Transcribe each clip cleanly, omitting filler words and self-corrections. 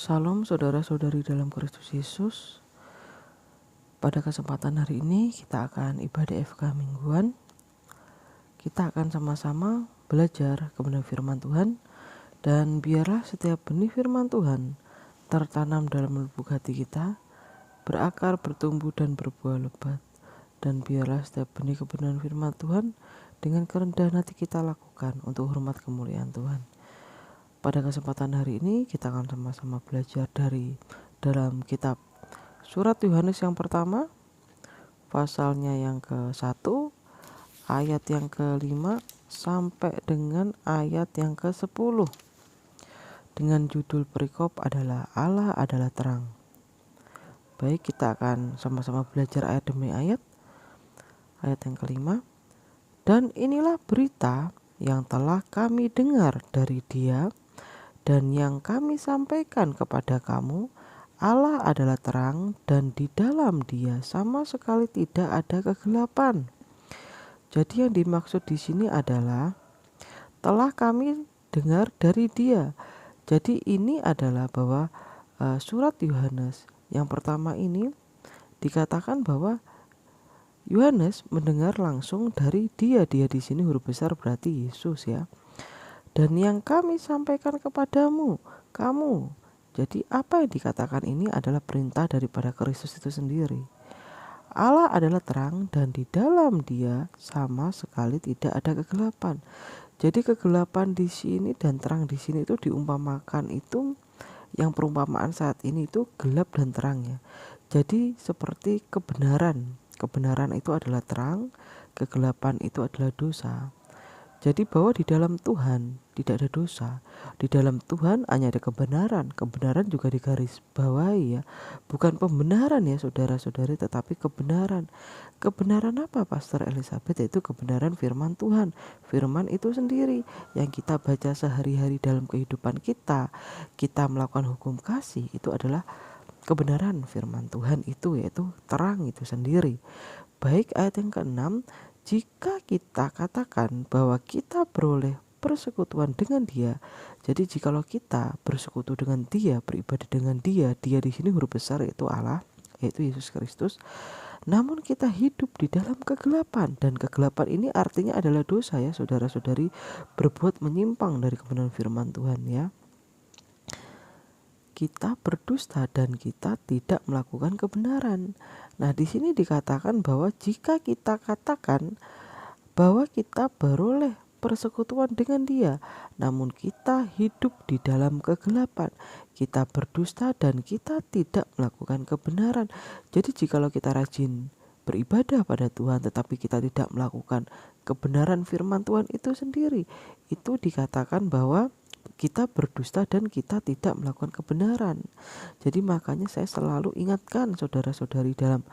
Salam saudara-saudari dalam Kristus Yesus. Pada kesempatan hari ini kita akan ibadah FK mingguan. Kita akan sama-sama belajar kebenaran firman Tuhan. Dan biarlah setiap benih firman Tuhan tertanam dalam lubuk hati kita, berakar, bertumbuh dan berbuah lebat. Dan biarlah setiap benih kebenaran firman Tuhan dengan kerendahan hati kita lakukan untuk hormat kemuliaan Tuhan. Pada kesempatan hari ini kita akan sama-sama belajar dari dalam kitab surat Yohanes yang pertama, pasalnya yang ke-1, ayat yang ke-5 sampai dengan ayat yang ke-10. Dengan judul perikop adalah Allah adalah terang. Baik, kita akan sama-sama belajar ayat demi ayat. Ayat yang ke-5. Dan inilah berita yang telah kami dengar dari Dia dan yang kami sampaikan kepada kamu, Allah adalah terang dan di dalam Dia sama sekali tidak ada kegelapan. Jadi yang dimaksud di sini adalah telah kami dengar dari Dia. Jadi ini adalah bahwa surat Yohanes yang pertama ini dikatakan bahwa Yohanes mendengar langsung dari Dia. Dia di sini huruf besar berarti Yesus ya. Dan yang kami sampaikan kepadamu, kamu. Jadi apa yang dikatakan ini adalah perintah daripada Kristus itu sendiri. Allah adalah terang dan di dalam Dia sama sekali tidak ada kegelapan. Jadi kegelapan di sini dan terang di sini itu diumpamakan itu, yang perumpamaan saat ini itu gelap dan terang ya. Jadi seperti kebenaran. Kebenaran itu adalah terang, kegelapan itu adalah dosa. Jadi bahwa di dalam Tuhan tidak ada dosa. Di dalam Tuhan hanya ada kebenaran. Kebenaran juga digaris bawahi ya. Bukan pembenaran ya saudara-saudari, tetapi kebenaran. Kebenaran apa Pastor Elizabeth? Yaitu kebenaran firman Tuhan. Firman itu sendiri yang kita baca sehari-hari dalam kehidupan kita. Kita melakukan hukum kasih, itu adalah kebenaran firman Tuhan itu, yaitu terang itu sendiri. Baik, ayat yang ke-6. Jika kita katakan bahwa kita beroleh persekutuan dengan Dia, jadi jikalau kita bersekutu dengan Dia, beribadah dengan Dia, Dia di sini huruf besar yaitu Allah, yaitu Yesus Kristus. Namun kita hidup di dalam kegelapan, dan kegelapan ini artinya adalah dosa ya saudara-saudari, berbuat menyimpang dari kebenaran firman Tuhan ya. Kita berdusta dan kita tidak melakukan kebenaran. Nah, di sini dikatakan bahwa jika kita katakan bahwa kita beroleh persekutuan dengan Dia, namun kita hidup di dalam kegelapan, kita berdusta dan kita tidak melakukan kebenaran. Jadi jikalau kita rajin beribadah pada Tuhan tetapi kita tidak melakukan kebenaran firman Tuhan itu sendiri, itu dikatakan bahwa kita berdusta dan kita tidak melakukan kebenaran. Jadi makanya saya selalu ingatkan saudara-saudari dalam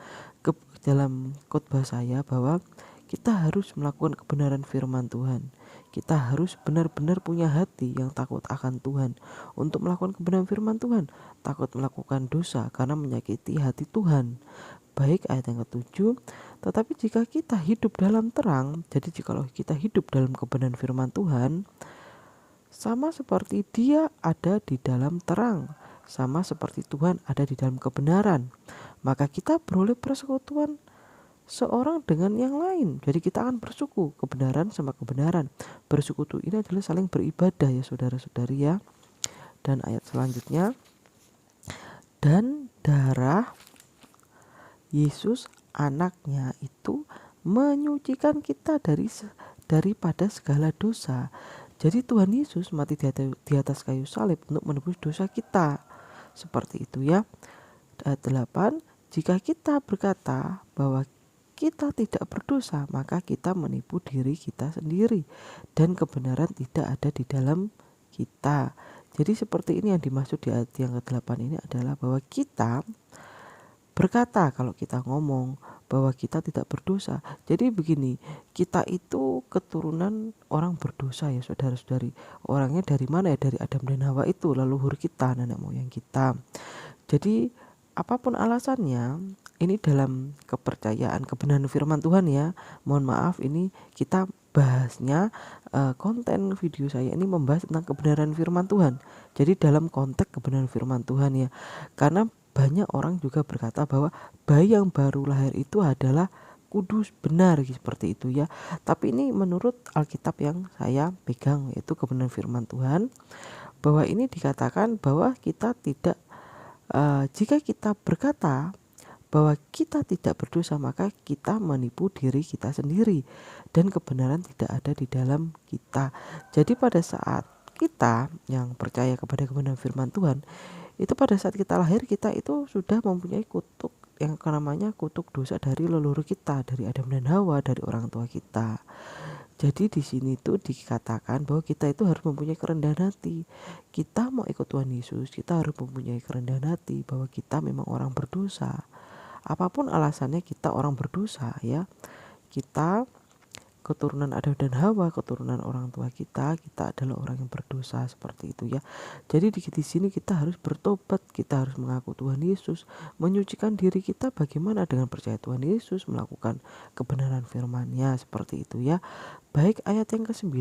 khotbah saya bahwa kita harus melakukan kebenaran firman Tuhan. Kita harus benar-benar punya hati yang takut akan Tuhan untuk melakukan kebenaran firman Tuhan. Takut melakukan dosa karena menyakiti hati Tuhan. Baik, ayat yang ke-7. Tetapi jika kita hidup dalam terang, jadi jikalau kita hidup dalam kebenaran firman Tuhan, sama seperti Dia ada di dalam terang, sama seperti Tuhan ada di dalam kebenaran, maka kita beroleh persekutuan seorang dengan yang lain. Jadi kita akan bersuku kebenaran sama kebenaran. Bersekutu ini adalah saling beribadah ya saudara-saudari ya. Dan ayat selanjutnya, dan darah Yesus anaknya itu menyucikan kita daripada segala dosa. Jadi Tuhan Yesus mati di atas kayu salib untuk menebus dosa kita. Seperti itu ya. Ayat 8, jika kita berkata bahwa kita tidak berdosa, maka kita menipu diri kita sendiri dan kebenaran tidak ada di dalam kita. Jadi seperti ini yang dimaksud di ayat yang ke-8 ini adalah bahwa kita berkata, kalau kita ngomong bahwa kita tidak berdosa. Jadi begini, kita itu keturunan orang berdosa ya saudara-saudari. Orangnya dari mana ya? Dari Adam dan Hawa itu, leluhur kita, nenek moyang kita. Jadi apapun alasannya, ini dalam kepercayaan kebenaran firman Tuhan ya. Mohon maaf, ini kita bahasnya konten video saya ini membahas tentang kebenaran firman Tuhan. Jadi dalam konteks kebenaran firman Tuhan ya. Karena banyak orang juga berkata bahwa bayi yang baru lahir itu adalah kudus, benar seperti itu ya. Tapi ini menurut Alkitab yang saya pegang, yaitu kebenaran firman Tuhan, bahwa ini dikatakan bahwa kita tidak jika kita berkata bahwa kita tidak berdosa, maka kita menipu diri kita sendiri dan kebenaran tidak ada di dalam kita. Jadi pada saat kita yang percaya kepada kebenaran firman Tuhan, itu pada saat kita lahir, kita itu sudah mempunyai kutuk yang namanya kutuk dosa dari leluhur kita, dari Adam dan Hawa, dari orang tua kita. Jadi di sini tuh dikatakan bahwa kita itu harus mempunyai kerendahan hati. Kita mau ikut Tuhan Yesus, kita harus mempunyai kerendahan hati bahwa kita memang orang berdosa. Apapun alasannya kita orang berdosa ya. Kita keturunan Adam dan Hawa, keturunan orang tua kita adalah orang yang berdosa seperti itu ya. Jadi di sini kita harus bertobat, kita harus mengaku Tuhan Yesus, menyucikan diri kita bagaimana dengan percaya Tuhan Yesus, melakukan kebenaran firman-Nya seperti itu ya. Baik, ayat yang ke-9,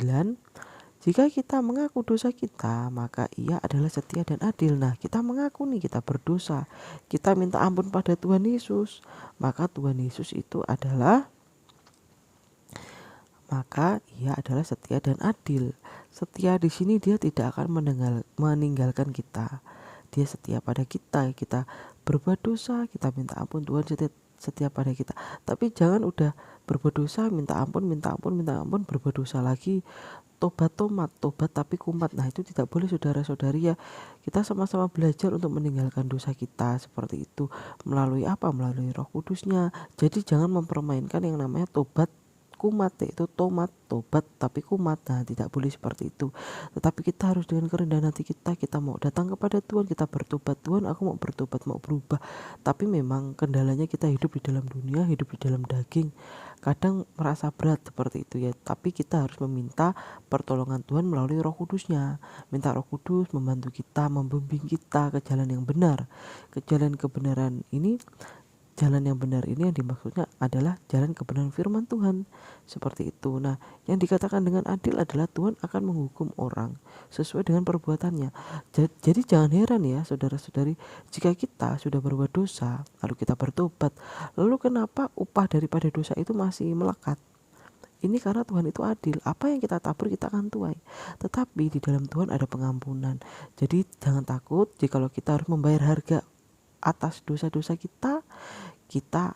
jika kita mengaku dosa kita, maka Ia adalah setia dan adil. Nah, kita mengaku nih kita berdosa, kita minta ampun pada Tuhan Yesus, maka Tuhan Yesus itu adalah Ia adalah setia dan adil. Setia di sini dia tidak akan meninggalkan kita. Dia setia pada kita. Kita berbuat dosa, kita minta ampun, Tuhan setia pada kita. Tapi jangan udah berbuat dosa, minta ampun, berbuat dosa lagi, tobat tapi kumat. Nah, itu tidak boleh saudara-saudari ya. Kita sama-sama belajar untuk meninggalkan dosa kita seperti itu. Melalui apa? Melalui Roh Kudusnya. Jadi jangan mempermainkan yang namanya tobat kumat, yaitu tobat tapi kumat. Nah, tidak boleh seperti itu. Tetapi kita harus dengan kerendahan hati kita mau datang kepada Tuhan, kita bertobat, Tuhan aku mau bertobat, mau berubah. Tapi memang kendalanya kita hidup di dalam dunia, hidup di dalam daging, kadang merasa berat seperti itu ya. Tapi kita harus meminta pertolongan Tuhan melalui Roh Kudusnya. Minta Roh Kudus membantu kita, membimbing kita ke jalan yang benar, ke jalan kebenaran ini. Jalan yang benar ini yang dimaksudnya adalah jalan kebenaran firman Tuhan seperti itu. Nah, yang dikatakan dengan adil adalah Tuhan akan menghukum orang sesuai dengan perbuatannya. Jadi jangan heran ya saudara-saudari, jika kita sudah berbuat dosa lalu kita bertobat, lalu kenapa upah daripada dosa itu masih melekat? Ini karena Tuhan itu adil. Apa yang kita tabur kita akan tuai. Tetapi di dalam Tuhan ada pengampunan. Jadi jangan takut jikalau kita harus membayar harga atas dosa-dosa kita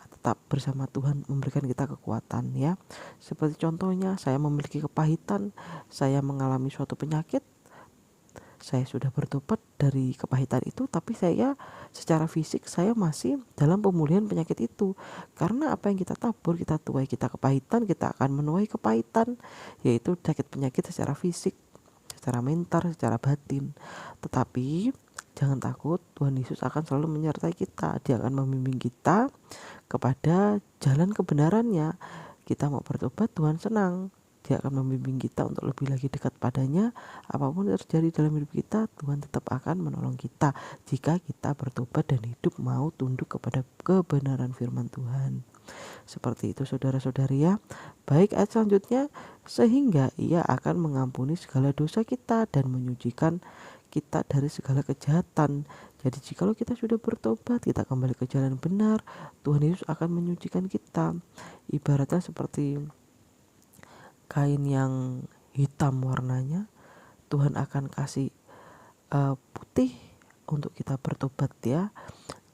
tetap bersama Tuhan memberikan kita kekuatan ya. Seperti contohnya, saya memiliki kepahitan, saya mengalami suatu penyakit, saya sudah bertobat dari kepahitan itu, tapi saya secara fisik saya masih dalam pemulihan penyakit itu. Karena apa yang kita tabur kita tuai. Kita kepahitan, kita akan menuai kepahitan, yaitu sakit penyakit secara fisik, secara mental, secara batin. Tetapi jangan takut, Tuhan Yesus akan selalu menyertai kita. Dia akan membimbing kita kepada jalan kebenarannya. Kita mau bertobat, Tuhan senang. Dia akan membimbing kita untuk lebih lagi dekat padanya. Apapun yang terjadi dalam hidup kita, Tuhan tetap akan menolong kita jika kita bertobat dan hidup mau tunduk kepada kebenaran firman Tuhan. Seperti itu saudara-saudari ya. Baik, ayat selanjutnya, sehingga Ia akan mengampuni segala dosa kita dan menyucikan kita dari segala kejahatan. Jadi jikalau kita sudah bertobat, kita kembali ke jalan benar, Tuhan Yesus akan menyucikan kita. Ibaratnya seperti kain yang hitam warnanya, Tuhan akan kasih putih untuk kita bertobat ya.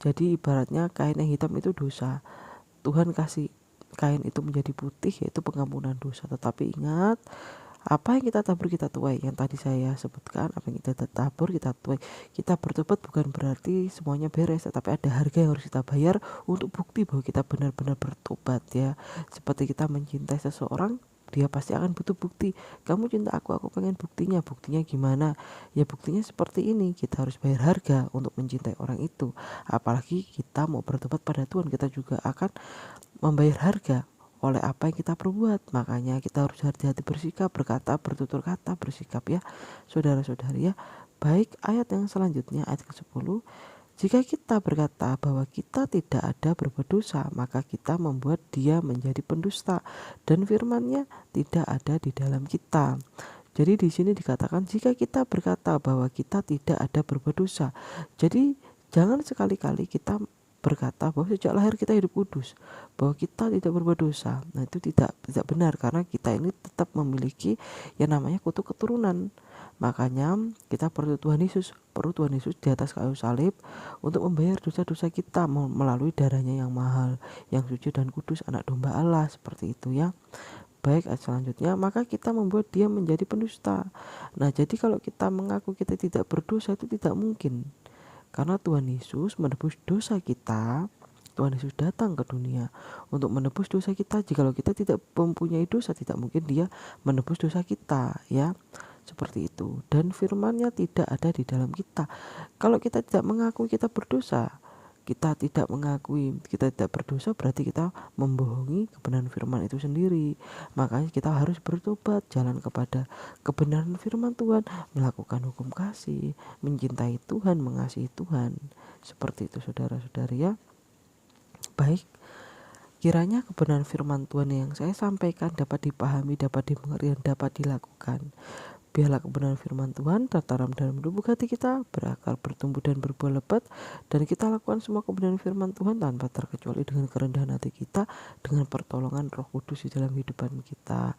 Jadi ibaratnya kain yang hitam itu dosa, Tuhan kasih kain itu menjadi putih, yaitu pengampunan dosa. Tetapi ingat, apa yang kita tabur kita tuai. Yang tadi saya sebutkan, apa yang kita tabur kita tuai. Kita bertobat bukan berarti semuanya beres, tetapi ada harga yang harus kita bayar untuk bukti bahwa kita benar-benar bertobat ya. Seperti kita mencintai seseorang, dia pasti akan butuh bukti. Kamu cinta aku pengen buktinya. Buktinya gimana? Ya buktinya seperti ini. Kita harus bayar harga untuk mencintai orang itu. Apalagi kita mau bertobat pada Tuhan, kita juga akan membayar harga oleh apa yang kita perbuat. Makanya kita harus hati-hati bersikap, berkata, bertutur kata, bersikap ya saudara-saudari ya. Baik, ayat yang selanjutnya, ayat ke-10, Jika kita berkata bahwa kita tidak ada berbuat dosa, maka kita membuat dia menjadi pendusta dan firman-Nya tidak ada di dalam kita. Jadi di sini dikatakan jika kita berkata bahwa kita tidak ada berbuat dosa. Jadi jangan sekali-kali kita berkata bahwa sejak lahir kita hidup kudus, bahwa kita tidak berbuat dosa. Nah, itu tidak benar, karena kita ini tetap memiliki yang namanya kutuk keturunan. Makanya kita perlu Tuhan Yesus di atas kayu salib untuk membayar dosa-dosa kita melalui darahnya yang mahal, yang suci dan kudus, anak domba Allah, seperti itu ya. Baik, selanjutnya maka kita membuat dia menjadi pendusta. Nah, jadi kalau kita mengaku kita tidak berdosa itu tidak mungkin. Karena Tuhan Yesus menebus dosa kita. Tuhan Yesus datang ke dunia untuk menebus dosa kita. Jikalau kita tidak mempunyai dosa, tidak mungkin dia menebus dosa kita, ya. Seperti itu. Dan firman-Nya tidak ada di dalam kita. Kalau kita tidak mengakui kita berdosa, kita tidak mengakui kita tidak berdosa, berarti kita membohongi kebenaran firman itu sendiri. Makanya kita harus bertobat, jalan kepada kebenaran firman Tuhan, melakukan hukum kasih, mencintai Tuhan, mengasihi Tuhan. Seperti itu saudara-saudari ya. Baik, kiranya kebenaran firman Tuhan yang saya sampaikan dapat dipahami, dapat dimengerti, dan dapat dilakukan. Biarlah kebenaran firman Tuhan tertanam dalam lubuk hati kita, berakar, bertumbuh dan berbuah lebat, dan kita lakukan semua kebenaran firman Tuhan tanpa terkecuali dengan kerendahan hati kita, dengan pertolongan Roh Kudus di dalam kehidupan kita.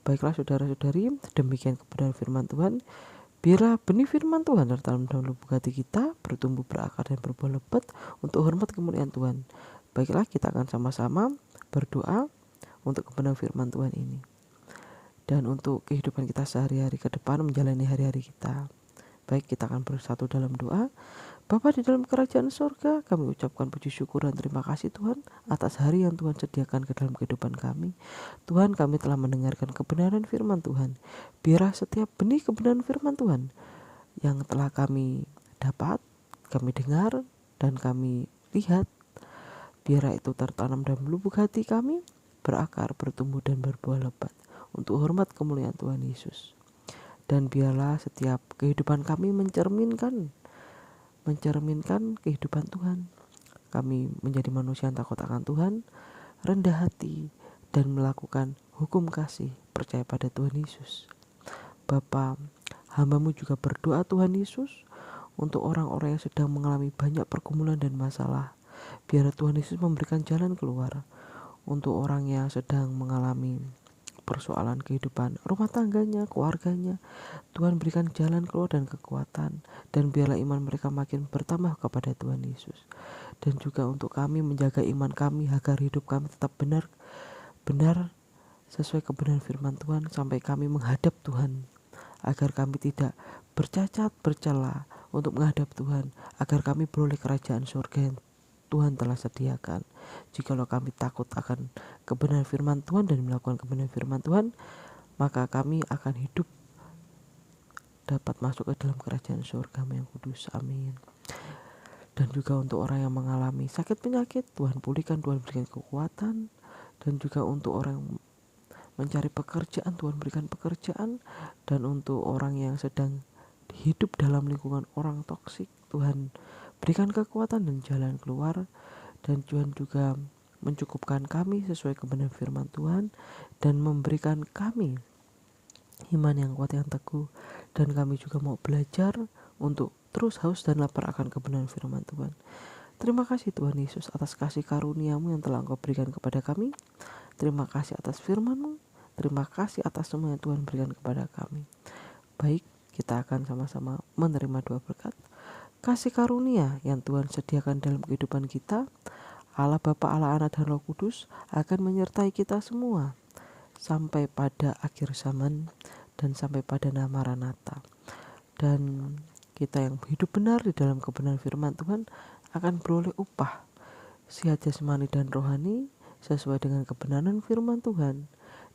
Baiklah saudara-saudari, demikian kebenaran firman Tuhan. Biarlah benih firman Tuhan tertanam dalam lubuk hati kita, bertumbuh, berakar dan berbuah lebat untuk hormat kemuliaan Tuhan. Baiklah, kita akan sama-sama berdoa untuk kebenaran firman Tuhan ini dan untuk kehidupan kita sehari-hari ke depan, menjalani hari-hari kita. Baik, kita akan bersatu dalam doa. Bapa di dalam kerajaan surga, kami ucapkan puji syukur dan terima kasih Tuhan atas hari yang Tuhan sediakan ke dalam kehidupan kami. Tuhan, kami telah mendengarkan kebenaran firman Tuhan. Biarlah setiap benih kebenaran firman Tuhan yang telah kami dapat, kami dengar, dan kami lihat, biarlah itu tertanam dalam lubuk hati kami, berakar, bertumbuh, dan berbuah lebat untuk hormat kemuliaan Tuhan Yesus. Dan biarlah setiap kehidupan kami mencerminkan kehidupan Tuhan. Kami menjadi manusia yang takut akan Tuhan, rendah hati, dan melakukan hukum kasih, percaya pada Tuhan Yesus. Bapa, hamba-Mu juga berdoa Tuhan Yesus untuk orang-orang yang sedang mengalami banyak pergumulan dan masalah. Biar Tuhan Yesus memberikan jalan keluar untuk orang yang sedang mengalami persoalan kehidupan rumah tangganya, keluarganya. Tuhan berikan jalan keluar dan kekuatan, dan biarlah iman mereka makin bertambah kepada Tuhan Yesus. Dan juga untuk kami menjaga iman kami agar hidup kami tetap benar sesuai kebenaran firman Tuhan sampai kami menghadap Tuhan, agar kami tidak bercacat bercela untuk menghadap Tuhan, agar kami beroleh kerajaan surga yang Tuhan telah sediakan. Jikalau kami takut akan kebenaran firman Tuhan dan melakukan kebenaran firman Tuhan, maka kami akan hidup dapat masuk ke dalam kerajaan surga yang kudus. Amin. Dan juga untuk orang yang mengalami sakit penyakit, Tuhan pulihkan, Tuhan berikan kekuatan. Dan juga untuk orang yang mencari pekerjaan, Tuhan berikan pekerjaan. Dan untuk orang yang sedang hidup dalam lingkungan orang toksik, Tuhan berikan kekuatan dan jalan keluar. Dan Tuhan juga mencukupkan kami sesuai kebenaran firman Tuhan dan memberikan kami iman yang kuat, yang teguh. Dan kami juga mau belajar untuk terus haus dan lapar akan kebenaran firman Tuhan. Terima kasih Tuhan Yesus atas kasih karunia-Mu yang telah Engkau berikan kepada kami. Terima kasih atas firman-Mu. Terima kasih atas semua yang Tuhan berikan kepada kami. Baik, kita akan sama-sama menerima doa berkat. Kasih karunia yang Tuhan sediakan dalam kehidupan kita, Allah Bapa, Allah Anak, dan Roh Kudus akan menyertai kita semua sampai pada akhir zaman dan sampai pada nama Maranatha. Dan kita yang hidup benar di dalam kebenaran firman Tuhan akan beroleh upah sehat jasmani dan rohani sesuai dengan kebenaran firman Tuhan.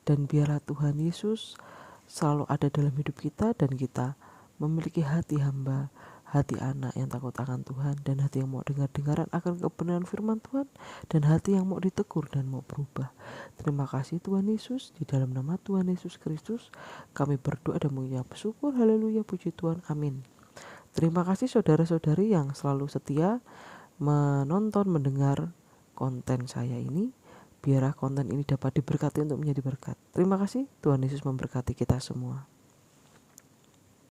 Dan biarlah Tuhan Yesus selalu ada dalam hidup kita, dan kita memiliki hati hamba, hati anak yang takut akan Tuhan, dan hati yang mau dengar-dengaran akan kebenaran firman Tuhan, dan hati yang mau ditegur dan mau berubah. Terima kasih Tuhan Yesus, di dalam nama Tuhan Yesus Kristus kami berdoa dan mengucap syukur. Haleluya, puji Tuhan, amin. Terima kasih saudara-saudari yang selalu setia menonton, mendengar konten saya ini. Biarlah konten ini dapat diberkati untuk menjadi berkat. Terima kasih, Tuhan Yesus memberkati kita semua.